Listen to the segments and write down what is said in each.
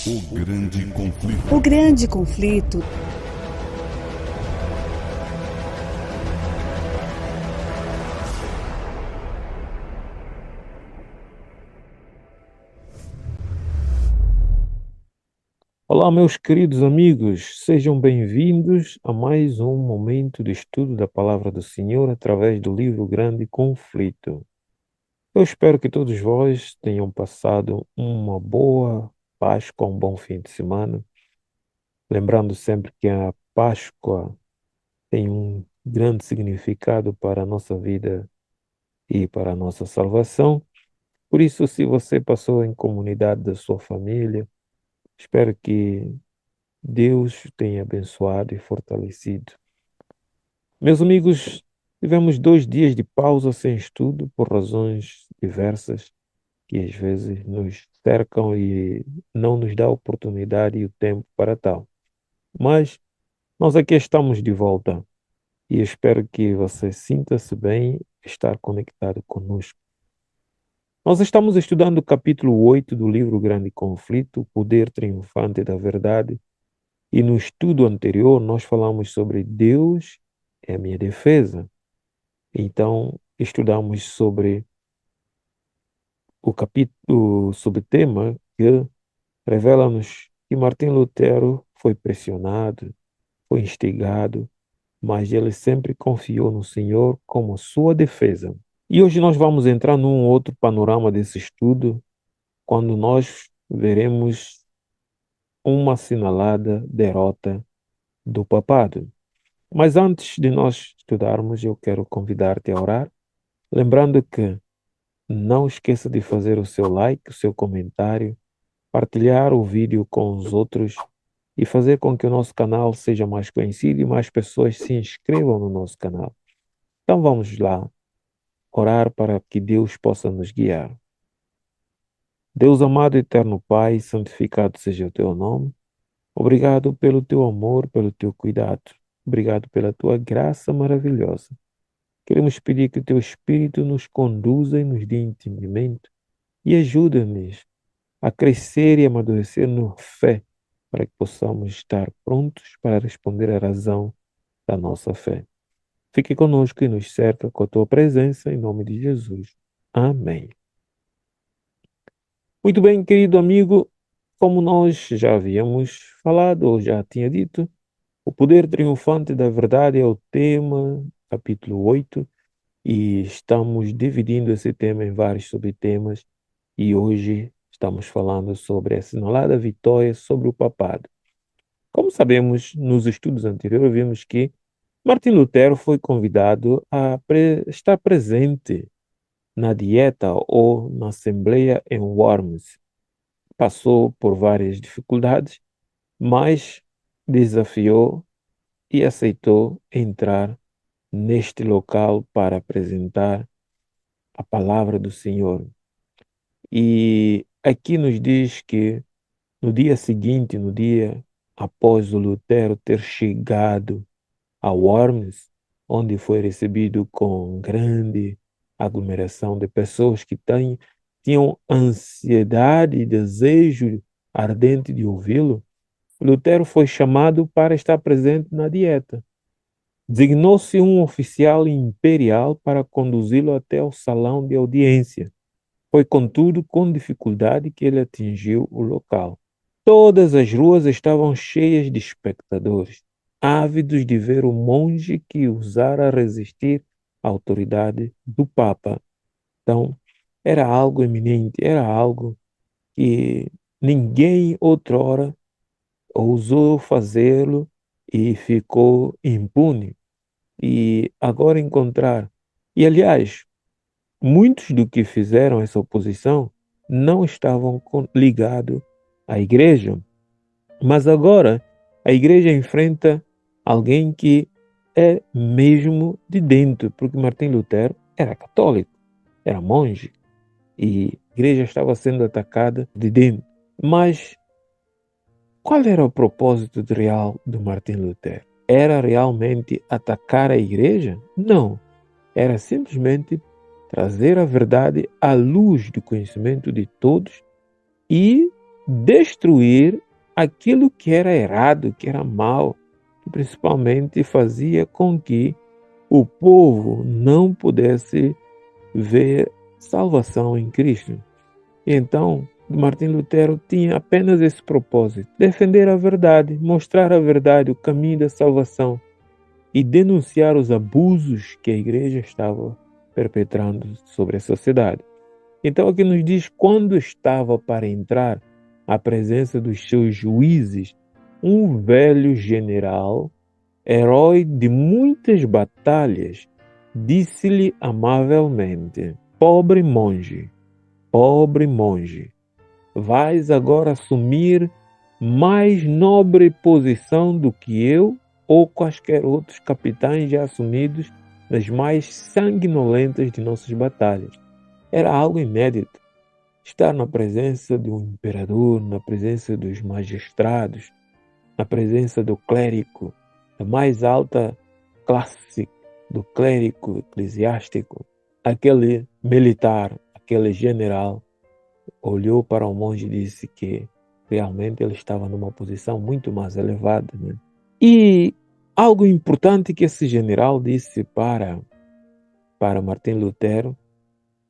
O grande conflito. O grande conflito. Olá, meus queridos amigos, sejam bem-vindos a mais um momento de estudo da Palavra do Senhor através do livro Grande Conflito. Eu espero que todos vós tenham passado uma boa Páscoa, um bom fim de semana. Lembrando sempre que a Páscoa tem um grande significado para a nossa vida e para a nossa salvação. Por isso, se você passou em comunidade da sua família, espero que Deus tenha abençoado e fortalecido. Meus amigos, tivemos 2 dias de pausa sem estudo por razões diversas que às vezes nos cercam e não nos dá a oportunidade e o tempo para tal. Mas nós aqui estamos de volta e espero que você sinta-se bem estar conectado conosco. Nós estamos estudando o capítulo 8 do livro Grande Conflito, o poder triunfante da verdade. E no estudo anterior, nós falamos sobre Deus é a minha defesa. Então, estudamos sobre o capítulo, sobre o tema que revela-nos que Martim Lutero foi pressionado, foi instigado, mas ele sempre confiou no Senhor como sua defesa. E hoje nós vamos entrar num outro panorama desse estudo, quando nós veremos uma assinalada derrota do papado. Mas antes de nós estudarmos, eu quero convidar-te a orar, lembrando que não esqueça de fazer o seu like, o seu comentário, partilhar o vídeo com os outros e fazer com que o nosso canal seja mais conhecido e mais pessoas se inscrevam no nosso canal. Então vamos lá, orar para que Deus possa nos guiar. Deus amado e eterno Pai, santificado seja o teu nome. Obrigado pelo teu amor, pelo teu cuidado. Obrigado pela tua graça maravilhosa. Queremos pedir que o teu Espírito nos conduza e nos dê entendimento e ajuda-nos a crescer e amadurecer na fé, para que possamos estar prontos para responder à razão da nossa fé. Fique conosco e nos cerca com a tua presença, em nome de Jesus. Amém. Muito bem, querido amigo, como nós já havíamos falado, ou já tinha dito, o poder triunfante da verdade é o tema, capítulo 8. E estamos dividindo esse tema em vários subtemas e hoje estamos falando sobre a assinalada vitória sobre o papado. Como sabemos, nos estudos anteriores vimos que Martim Lutero foi convidado a estar presente na dieta ou na assembleia em Worms. Passou por várias dificuldades, mas desafiou e aceitou entrar neste local para apresentar a palavra do Senhor. E aqui nos diz que no dia seguinte, no dia após o Lutero ter chegado a Worms, onde foi recebido com grande aglomeração de pessoas que tinham ansiedade e desejo ardente de ouvi-lo, Lutero foi chamado para estar presente na dieta. Designou-se um oficial imperial para conduzi-lo até o salão de audiência. Foi, contudo, com dificuldade que ele atingiu o local. Todas as ruas estavam cheias de espectadores, ávidos de ver o monge que ousara resistir à autoridade do Papa. Então, era algo eminente, era algo que ninguém outrora ousou fazê-lo e ficou impune. E agora encontrar. E, aliás, muitos do que fizeram essa oposição não estavam ligados à igreja, mas agora a igreja enfrenta alguém que é mesmo de dentro, porque Martim Lutero era católico, era monge, e a igreja estava sendo atacada de dentro. Mas qual era o propósito real de Martim Lutero? Era realmente atacar a igreja? Não, era simplesmente trazer a verdade à luz do conhecimento de todos e destruir aquilo que era errado, que era mal, que principalmente fazia com que o povo não pudesse ver salvação em Cristo. Então, Martim Lutero tinha apenas esse propósito: defender a verdade, mostrar a verdade, o caminho da salvação e denunciar os abusos que a igreja estava perpetrando sobre a sociedade. Então, aqui nos diz: quando estava para entrar à presença dos seus juízes, um velho general, herói de muitas batalhas, disse-lhe amavelmente: pobre monge, vais agora assumir mais nobre posição do que eu ou quaisquer outros capitães já assumidos nas mais sanguinolentas de nossas batalhas. Era algo inédito. Estar na presença de um imperador, na presença dos magistrados, na presença do clérigo, da mais alta classe do clérigo eclesiástico. Aquele militar, aquele general, olhou para o monge e disse que realmente ele estava numa posição muito mais elevada, né? E algo importante que esse general disse para Martim Lutero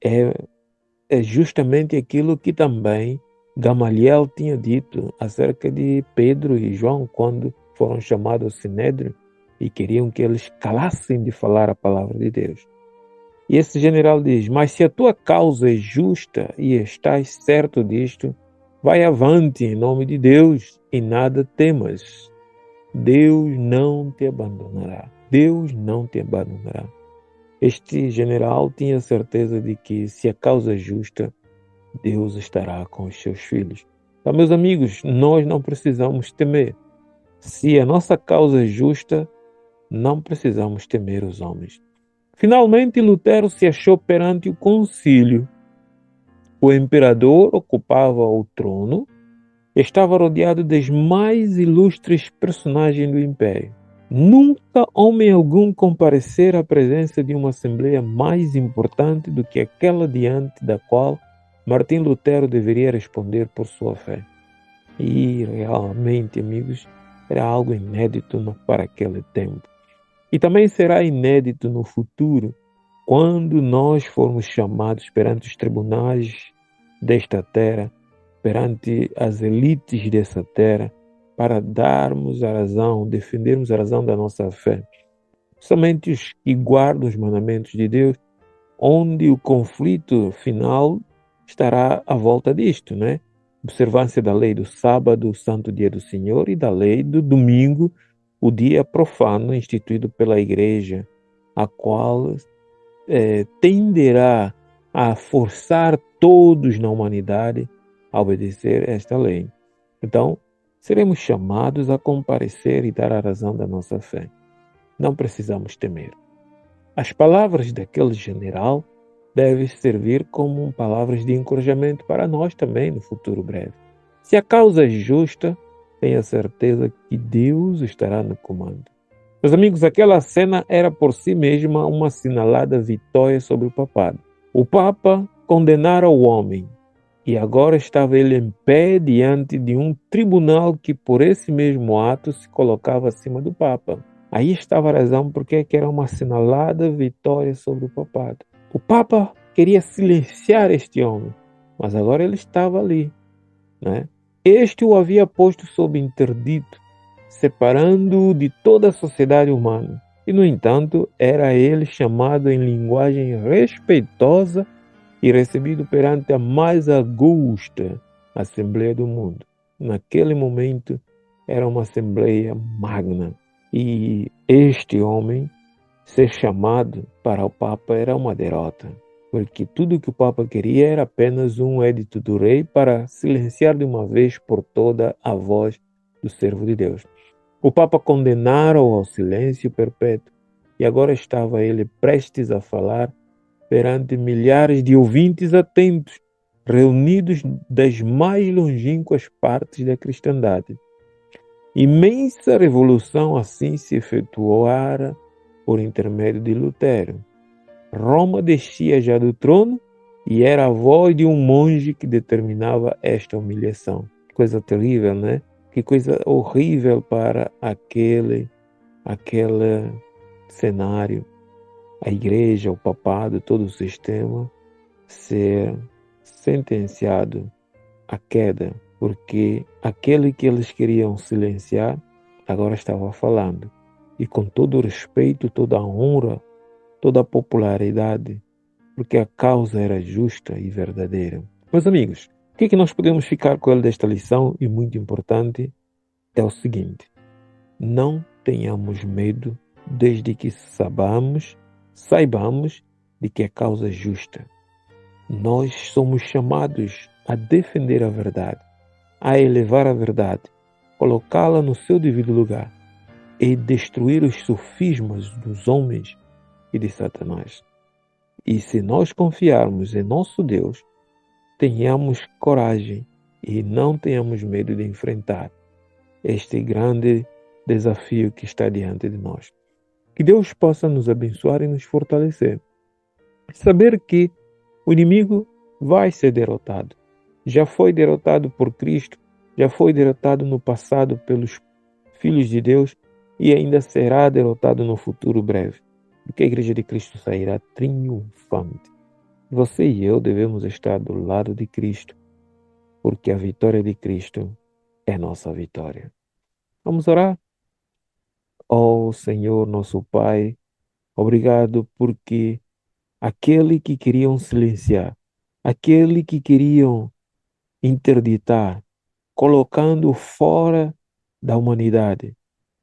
é justamente aquilo que também Gamaliel tinha dito acerca de Pedro e João quando foram chamados ao Sinédrio e queriam que eles calassem de falar a palavra de Deus. E esse general diz: mas se a tua causa é justa e estás certo disto, vai avante em nome de Deus e nada temas. Deus não te abandonará. Deus não te abandonará. Este general tinha certeza de que se a causa é justa, Deus estará com os seus filhos. Então, meus amigos, nós não precisamos temer. Se a nossa causa é justa, não precisamos temer os homens. Finalmente, Lutero se achou perante o concílio. O imperador ocupava o trono e estava rodeado das mais ilustres personagens do império. Nunca homem algum comparecera à presença de uma assembleia mais importante do que aquela diante da qual Martim Lutero deveria responder por sua fé. E realmente, amigos, era algo inédito para aquele tempo. E também será inédito no futuro, quando nós formos chamados perante os tribunais desta terra, perante as elites dessa terra, para darmos a razão, defendermos a razão da nossa fé. Somente os que guardam os mandamentos de Deus, onde o conflito final estará à volta disto, né? Observância da lei do sábado, o santo dia do Senhor, e da lei do domingo, o dia profano instituído pela igreja, a qual tenderá a forçar todos na humanidade a obedecer esta lei. Então, seremos chamados a comparecer e dar a razão da nossa fé. Não precisamos temer. As palavras daquele general devem servir como palavras de encorajamento para nós também no futuro breve. Se a causa é justa, tenha certeza que Deus estará no comando. Meus amigos, aquela cena era por si mesma uma assinalada vitória sobre o papado. O Papa condenara o homem e agora estava ele em pé diante de um tribunal que por esse mesmo ato se colocava acima do Papa. Aí estava a razão porque era uma assinalada vitória sobre o papado. O Papa queria silenciar este homem, mas agora ele estava ali, né? Este o havia posto sob interdito, separando-o de toda a sociedade humana. E, no entanto, era ele chamado em linguagem respeitosa e recebido perante a mais augusta Assembleia do mundo. Naquele momento, era uma Assembleia magna. E este homem ser chamado para o Papa era uma derrota, porque tudo que o Papa queria era apenas um edito do rei para silenciar de uma vez por toda a voz do servo de Deus. O Papa condenara-o ao silêncio perpétuo e agora estava ele prestes a falar perante milhares de ouvintes atentos, reunidos das mais longínquas partes da cristandade. Imensa revolução assim se efetuara por intermédio de Lutero. Roma descia já do trono e era a voz de um monge que determinava esta humilhação. coisa terrível, né? Que coisa horrível para aquele cenário, a igreja, o papado, todo o sistema ser sentenciado à queda, porque aquele que eles queriam silenciar agora estava falando, e com todo o respeito, toda a honra, toda a popularidade, porque a causa era justa e verdadeira. Meus amigos, o que nós podemos ficar com ele desta lição, e muito importante, é o seguinte: não tenhamos medo desde que saibamos de que a causa é justa. Nós somos chamados a defender a verdade, a elevar a verdade, colocá-la no seu devido lugar e destruir os sofismas dos homens e de Satanás. E se nós confiarmos em nosso Deus, tenhamos coragem e não tenhamos medo de enfrentar este grande desafio que está diante de nós. Que Deus possa nos abençoar e nos fortalecer. Saber que o inimigo vai ser derrotado. Já foi derrotado por Cristo, já foi derrotado no passado pelos filhos de Deus e ainda será derrotado no futuro breve. Porque a Igreja de Cristo sairá triunfante. Você e eu devemos estar do lado de Cristo, porque a vitória de Cristo é nossa vitória. Vamos orar? Ó Senhor, nosso Pai, obrigado porque aquele que queriam silenciar, aquele que queriam interditar, colocando fora da humanidade,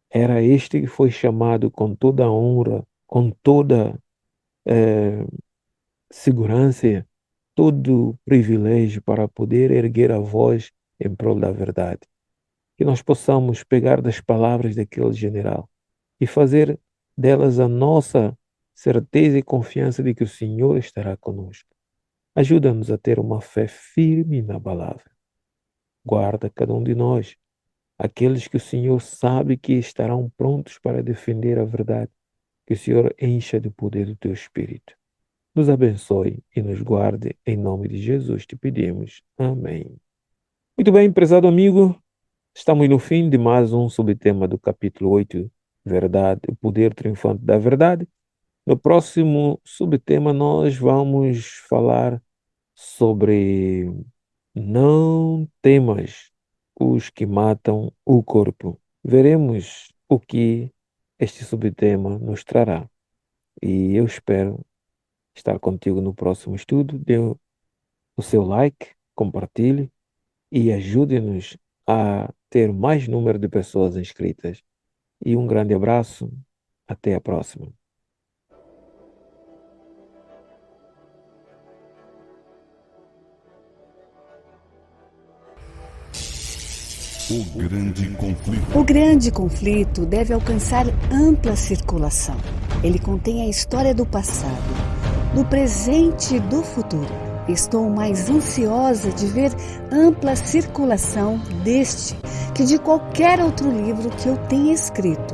era este que foi chamado com toda a honra, com toda segurança, todo privilégio para poder erguer a voz em prol da verdade. Que nós possamos pegar das palavras daquele general e fazer delas a nossa certeza e confiança de que o Senhor estará conosco. Ajuda-nos a ter uma fé firme e inabalável. Guarda cada um de nós, aqueles que o Senhor sabe que estarão prontos para defender a verdade, que o Senhor encha de poder do teu Espírito. Nos abençoe e nos guarde, em nome de Jesus te pedimos. Amém. Muito bem, prezado amigo, estamos no fim de mais um subtema do capítulo 8, Verdade, o poder triunfante da verdade. No próximo subtema nós vamos falar sobre não temas os que matam o corpo. Veremos o que este subtema nos trará. E eu espero estar contigo no próximo estudo. Dê o seu like, compartilhe e ajude-nos a ter mais número de pessoas inscritas. E um grande abraço. Até a próxima. O grande conflito. O grande conflito deve alcançar ampla circulação. Ele contém a história do passado, do presente e do futuro. Estou mais ansiosa de ver ampla circulação deste que de qualquer outro livro que eu tenha escrito.